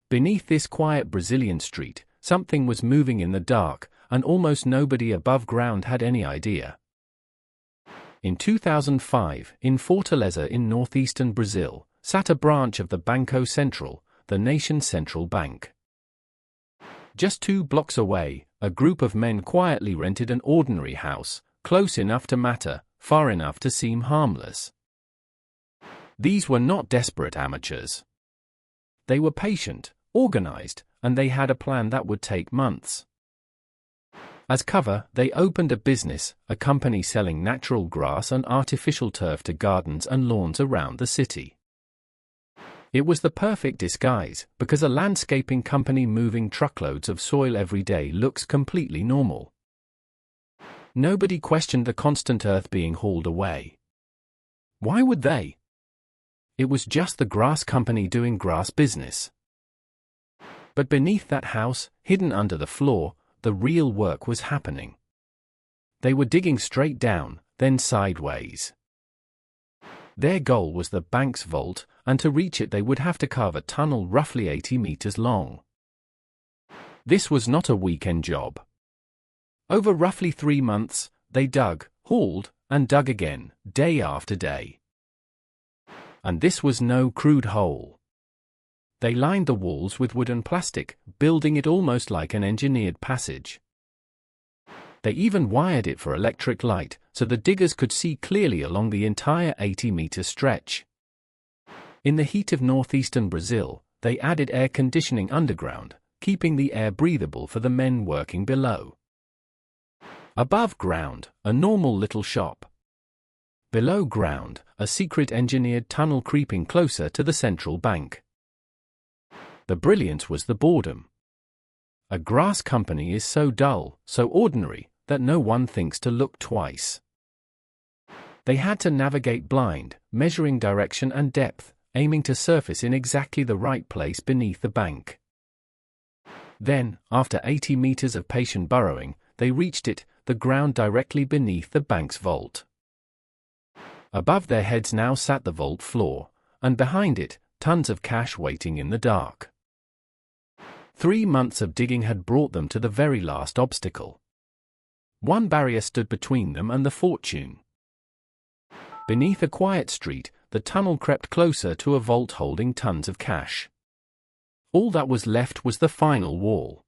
Beneath this quiet Brazilian street, something was moving in the dark, and almost nobody above ground had any idea. In 2005, in Fortaleza in northeastern Brazil, sat a branch of the Banco Central, the nation's central bank. Just 2 blocks away, a group of men quietly rented an ordinary house, close enough to matter, far enough to seem harmless. These were not desperate amateurs. They were patient, organized, and they had a plan that would take months. As cover, they opened a business, a company selling natural grass and artificial turf to gardens and lawns around the city. It was the perfect disguise, because a landscaping company moving truckloads of soil every day looks completely normal. Nobody questioned the constant earth being hauled away. Why would they? It was just the grass company doing grass business. But beneath that house, hidden under the floor, the real work was happening. They were digging straight down, then sideways. Their goal was the bank's vault, and to reach it they would have to carve a tunnel roughly 80 meters long. This was not a weekend job. Over roughly 3 months, they dug, hauled, and dug again, day after day. And this was no crude hole. They lined the walls with wood and plastic, building it almost like an engineered passage. They even wired it for electric light, so the diggers could see clearly along the entire 80-meter stretch. In the heat of northeastern Brazil, they added air conditioning underground, keeping the air breathable for the men working below. Above ground, a normal little shop. Below ground, a secret engineered tunnel creeping closer to the central bank. The brilliance was the boredom. A grass company is so dull, so ordinary, that no one thinks to look twice. They had to navigate blind, measuring direction and depth, aiming to surface in exactly the right place beneath the bank. Then, after 80 meters of patient burrowing, they reached it, the ground directly beneath the bank's vault. Above their heads now sat the vault floor, and behind it, tons of cash waiting in the dark. 3 months of digging had brought them to the very last obstacle. One barrier stood between them and the fortune. Beneath a quiet street, the tunnel crept closer to a vault holding tons of cash. All that was left was the final wall.